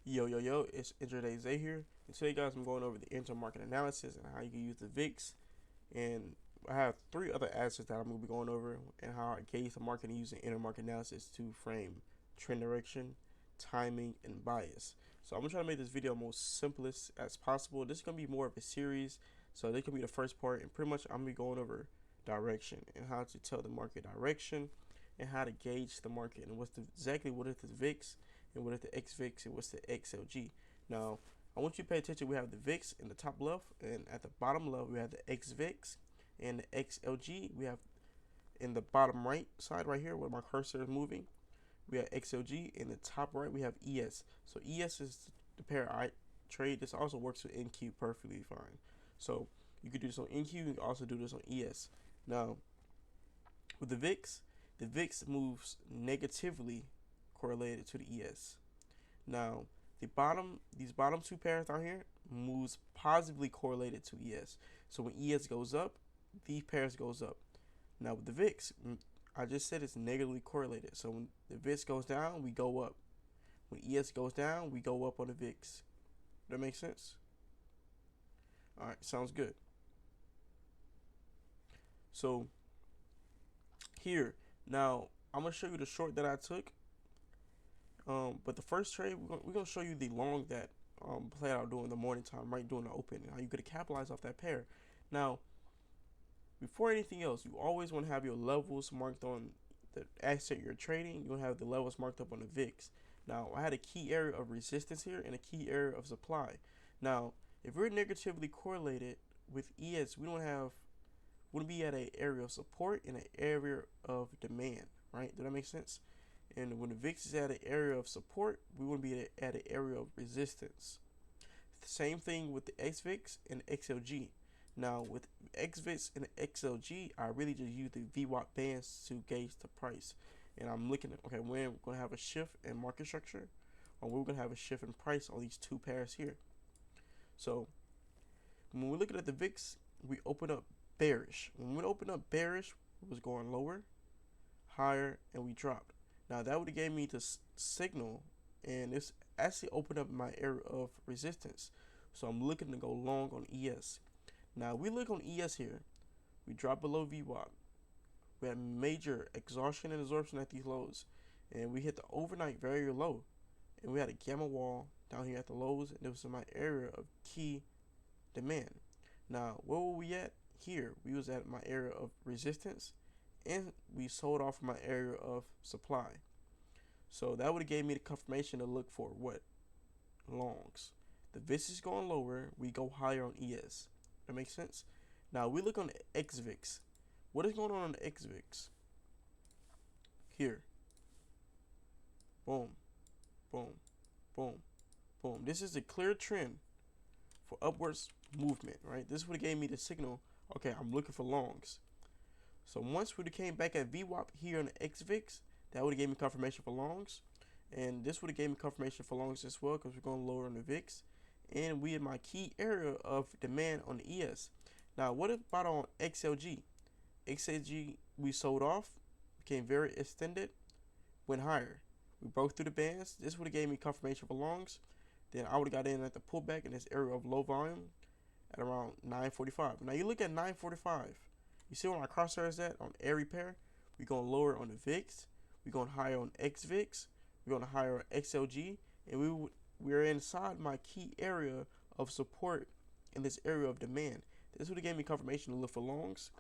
Yo, it's Intraday Zay here. And today, guys, I'm going over the intermarket analysis and how you can use the VIX. And I have three other assets that I'm going to be going over and how I gauge the market using intermarket analysis to frame trend direction, timing, and bias. So I'm going to try to make this video most simplest as possible. This is going to be more of a series. So this can be the first part. And pretty much I'm going to be going over direction and how to tell the market direction and how to gauge the market and exactly what is the VIX and what is the XVIX and what's the XLG. Now, I want you to pay attention. We have the VIX in the top left, and at the bottom left, we have the XVIX and the XLG. We have in the bottom right side right here where my cursor is moving, we have XLG. In the top right, we have ES. So ES is the pair I trade. This also works with NQ perfectly fine. So you could do this on NQ. You can also do this on ES. Now, with the VIX moves negatively correlated to the ES. Now, these bottom two pairs down here moves positively correlated to ES. So when ES goes up, these pairs goes up. Now with the VIX, I just said it's negatively correlated. So when the VIX goes down, we go up. When ES goes down, we go up on the VIX. That makes sense? All right, sounds good. So here, now I'm gonna show you the short that I took. But the first trade, we're gonna show you the long that played out during the morning time, right during the open, and how you could capitalize off that pair. Now, before anything else, you always want to have your levels marked on the asset you're trading. You're gonna have the levels marked up on the VIX. Now, I had a key area of resistance here and a key area of supply. Now, if we're negatively correlated with ES, we wouldn't be at an area of support and an area of demand, right? Does that make sense? And when the VIX is at an area of support, we want to be at an area of resistance. Same thing with the XVIX and XLG. Now with XVIX and XLG, I really just use the VWAP bands to gauge the price. And I'm looking at, okay, when we're going to have a shift in market structure, or we're going to have a shift in price on these two pairs here. So when we're looking at the VIX, we open up bearish. When we open up bearish, it was going lower, higher, and we dropped. Now that would have gave me the signal, and it's actually opened up my area of resistance. So I'm looking to go long on ES. Now we look on ES here, we drop below VWAP. We had major exhaustion and absorption at these lows, and we hit the overnight very low, and we had a gamma wall down here at the lows, and it was in my area of key demand. Now where were we at here? We was at my area of resistance, and we sold off my area of supply. So that would have gave me the confirmation to look for what? Longs. The VIX is going lower, we go higher on ES. That makes sense? Now we look on the XVIX. What is going on the XVIX? Here. Boom. Boom. Boom. Boom. This is a clear trend for upwards movement, right? This would have gave me the signal, okay, I'm looking for longs. So once we came back at VWAP here on the XVIX, that would have gave me confirmation for longs. And this would have gave me confirmation for longs as well, because we're going lower on the VIX. And we in my key area of demand on the ES. Now, what about on XLG? XLG, we sold off, became very extended, went higher. We broke through the bands. This would have gave me confirmation for longs. Then I would have got in at the pullback in this area of low volume at around 945. Now, you look at 945. You see where my crosshair is at on every pair? We're going lower on the VIX. We're going higher on XVIX. We're going higher on XLG. And we're inside my key area of support in this area of demand. This would have gave me confirmation to look for longs.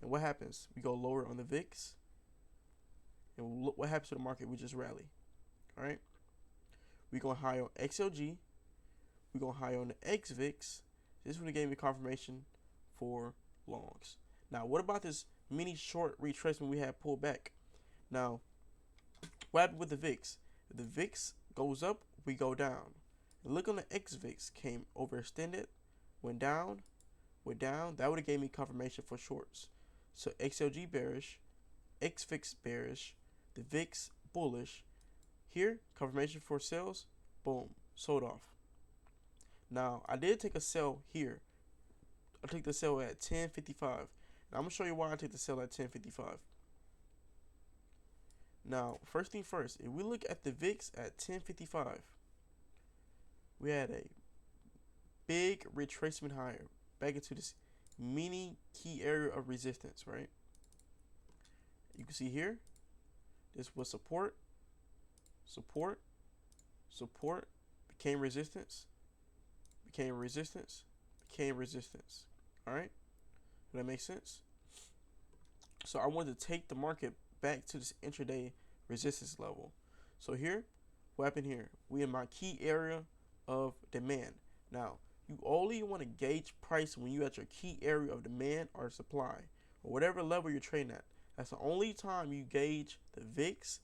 And what happens? We go lower on the VIX. And look what happens to the market. We just rally. All right. We're going higher on XLG. We're going higher on the XVIX. This would have gave me confirmation for longs. Now, what about this mini short retracement we had pulled back? Now, what happened with the VIX? If the VIX goes up, we go down. And look on the XVIX, came overextended, went down, went down. That would have gave me confirmation for shorts. So XLG bearish, XVIX bearish, the VIX bullish. Here, confirmation for sales, boom, sold off. Now, I did take a sell here. I took the sell at 10.55. Now, I'm going to show you why I took the sell at 10.55. Now, first thing first, if we look at the VIX at 10.55, we had a big retracement higher back into this mini key area of resistance, right? You can see here, this was support, support, support, became resistance, became resistance, became resistance. All right, does that make sense? So I wanted to take the market back to this intraday resistance level. So here, what happened here? We in my key area of demand. Now, you only want to gauge price when you at your key area of demand or supply, or whatever level you're trading at. That's the only time you gauge the VIX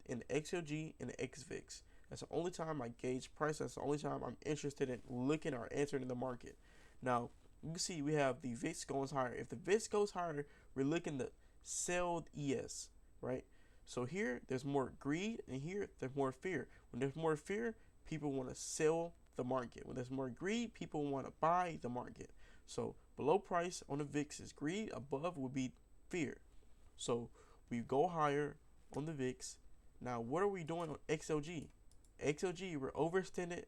and the XLG and the XVIX. That's the only time I gauge price. That's the only time I'm interested in looking or entering the market. Now, you can see we have the VIX going higher. If the VIX goes higher, we're looking to sell ES, right? So here, there's more greed, and here, there's more fear. When there's more fear, people want to sell the market. When there's more greed, people want to buy the market. So below price on the VIX is greed, above would be fear. So we go higher on the VIX. Now, what are we doing on XLG? XLG, we're overextended.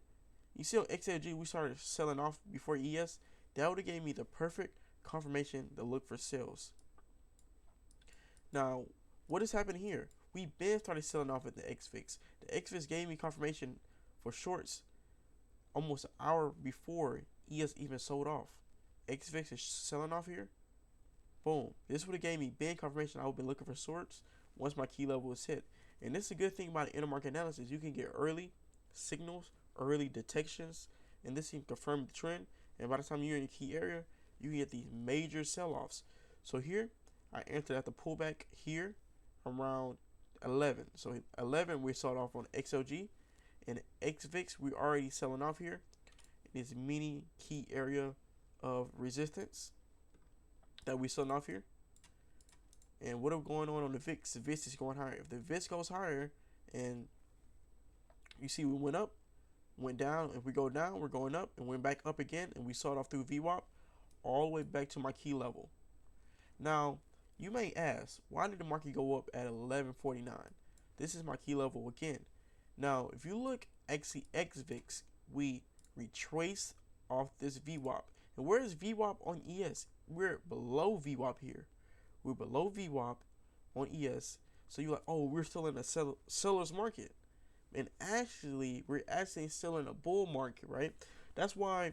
You see on XLG, we started selling off before ES. That would have gave me the perfect confirmation to look for sales. Now, what has happened here? We've been started selling off at the XVIX. The XVIX gave me confirmation for shorts almost an hour before ES even sold off. XVIX is selling off here. Boom. This would have gave me big confirmation I would have been looking for shorts once my key level is hit. And this is a good thing about the intermarket analysis. You can get early signals, early detections, and this can confirm the trend. And by the time you're in your key area, you can get these major sell-offs. So here, I entered at the pullback here around 11. So 11, we sold off on XLG. And XVIX, we're already selling off here in this mini key area of resistance that we selling off here. And what are going on the VIX? The VIX is going higher. If the VIX goes higher, and you see we went up, went down. If we go down, we're going up, and went back up again, and we saw it off through VWAP all the way back to my key level. Now, you may ask, why did the market go up at 11.49? This is my key level again. Now, if you look at XVIX, we retrace off this VWAP. And where is VWAP on ES? We're below VWAP here. We're below VWAP on ES. So you're like, oh, we're still in a seller's market. And actually, we're actually still in a bull market, right? That's why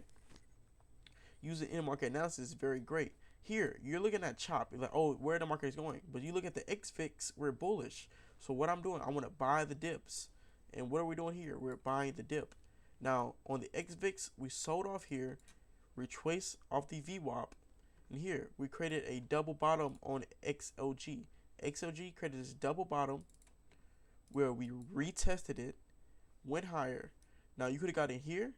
using intermarket analysis is very great. Here, you're looking at chop. You're like, oh, where the market is going. But you look at the XVIX, we're bullish. So what I'm doing, I want to buy the dips. And what are we doing here? We're buying the dip. Now, on the XVIX, we sold off here, retraced off the VWAP. And here, we created a double bottom on XLG. XLG created this double bottom where we retested it, went higher. Now, you could have got in here,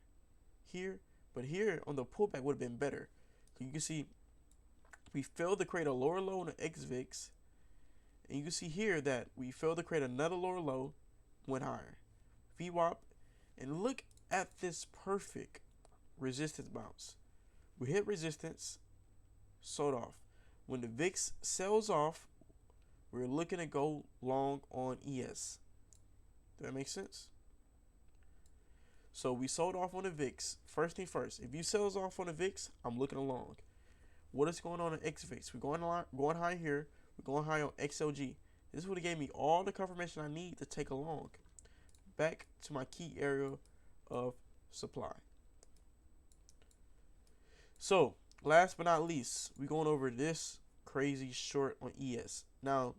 here, but here on the pullback would have been better. So you can see we failed to create a lower low on the XVIX. And you can see here that we failed to create another lower low, went higher. VWAP, and look at this perfect resistance bounce. We hit resistance, sold off. When the VIX sells off, we're looking to go long on ES. Does that make sense? So we sold off on the VIX. First thing first, if you sells off on the VIX, I'm looking along. What is going on in XVIX? We're going high here. We're going high on XLG. This would have gave me all the confirmation I need to take along. Back to my key area of supply. So, last but not least, we're going over this crazy short on ES. Now,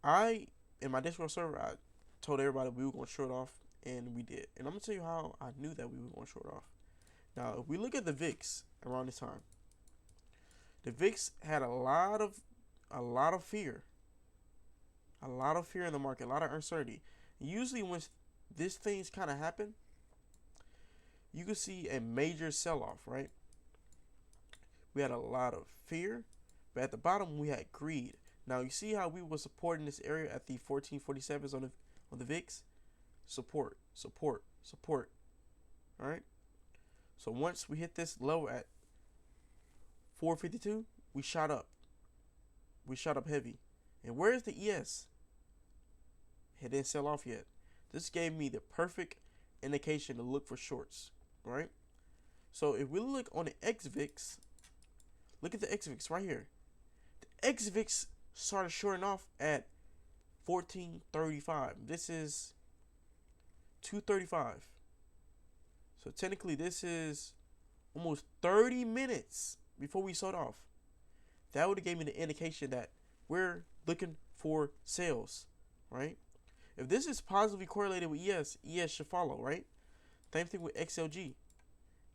in my Discord server, I told everybody we were going to short off, and we did. And I'm going to tell you how I knew that we were going to short off. Now, if we look at the VIX around this time, the VIX had a lot of fear. A lot of fear in the market, a lot of uncertainty. Usually when these things kind of happen, you can see a major sell-off, right? We had a lot of fear, but at the bottom we had greed. Now you see how we were supporting this area at the 1447s on the VIX? Support, support, support. All right. So once we hit this level at 452, we shot up. We shot up heavy. And where is the ES? It didn't sell off yet. This gave me the perfect indication to look for shorts, right? So if we look on the XVIX, look at the XVIX right here. The XVIX started shorting off at 1435. This is 235. So technically this is almost 30 minutes before we sold off. That would have gave me the indication that we're looking for sales, right? If this is positively correlated with ES, ES should follow, right? Same thing with XLG.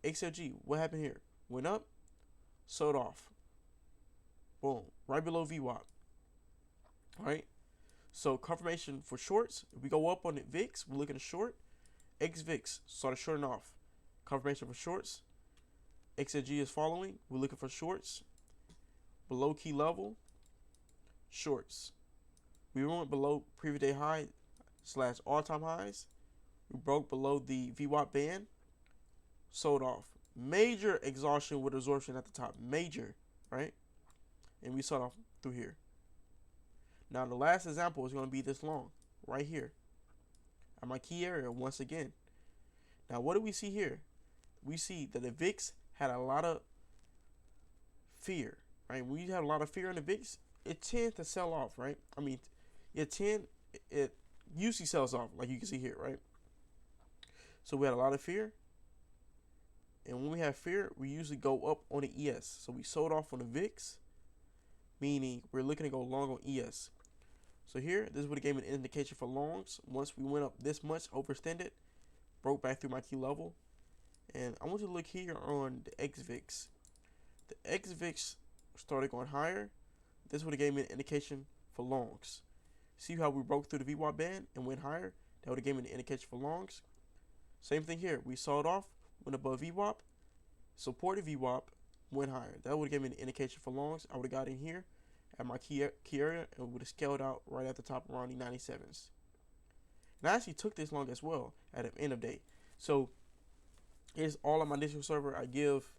XLG, what happened here? Went up, sold off. Boom, right below VWAP, right? So confirmation for shorts. If we go up on the VIX, we're looking at short. XVIX started shorting off. Confirmation for shorts. XLG is following. We're looking for shorts. Below key level, shorts. We went below previous day high / all-time highs. We broke below the VWAP band, sold off. Major exhaustion with absorption at the top. Major, right? And we sold off through here. Now the last example is going to be this long, right here. At my key area once again. Now what do we see here? We see that the VIX had a lot of fear, right? When you have a lot of fear in the VIX, it tends to sell off, right? I mean, it usually sells off, like you can see here, right? So we had a lot of fear, and when we have fear, we usually go up on the ES. So we sold off on the VIX, meaning we're looking to go long on ES. So here, this would have gave me an indication for longs. Once we went up this much, overextended, broke back through my key level. And I want you to look here on the XVIX. The XVIX started going higher. This would have gave me an indication for longs. See how we broke through the VWAP band and went higher? That would have gave me an indication for longs. Same thing here. We sold off, went above VWAP, supported VWAP, went higher. That would have given me an indication for longs. I would have got in here at my key area and would have scaled out right at the top around the 97s. And I actually took this long as well at the end of day. So here's all of my Discord server. I give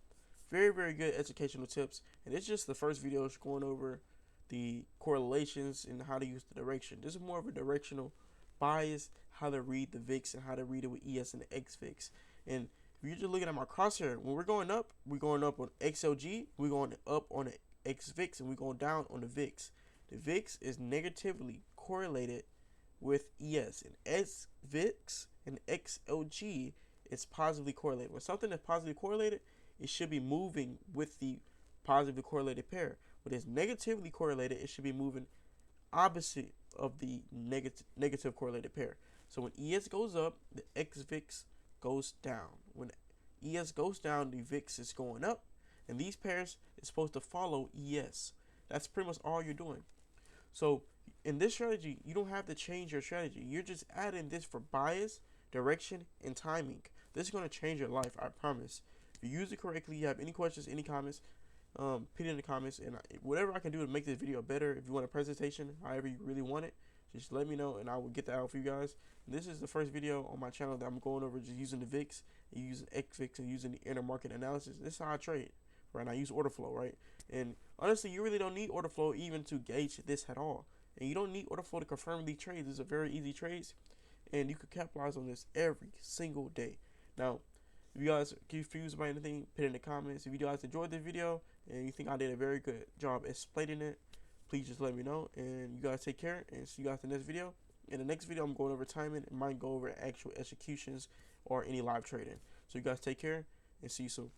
very, very good educational tips. And it's just the first video going over the correlations and how to use the direction. This is more of a directional bias, how to read the VIX and how to read it with ES and the XVIX. And if you're just looking at my crosshair, when we're going up on XLG, we're going up on the XVIX, and we're going down on the VIX. The VIX is negatively correlated with ES, and SVIX and XLG is positively correlated. When something is positively correlated, it should be moving with the positively correlated pair. When it's negatively correlated, it should be moving opposite of the negative correlated pair. So when ES goes up, the XVIX goes down. When ES goes down, the VIX is going up, and these pairs is supposed to follow ES. That's pretty much all you're doing. So in this strategy, you don't have to change your strategy. You're just adding this for bias, direction, and timing. This is going to change your life, I promise. If you use it correctly, you have any questions, any comments, put it in the comments, and whatever I can do to make this video better. If you want a presentation, however you really want it, just let me know and I will get that out for you guys. And this is the first video on my channel that I'm going over just using the VIX, and using XVIX, and using the intermarket analysis. This is how I trade, right? And I use order flow, right? And honestly, you really don't need order flow even to gauge this at all. And you don't need order flow to confirm these trades. These are very easy trades, and you can capitalize on this every single day. Now, if you guys are confused about anything, put it in the comments. If you guys enjoyed this video and you think I did a very good job explaining it, please just let me know. And you guys take care, and see you guys in the next video. In the next video, I'm going over timing and might go over actual executions or any live trading. So you guys take care, and see you soon.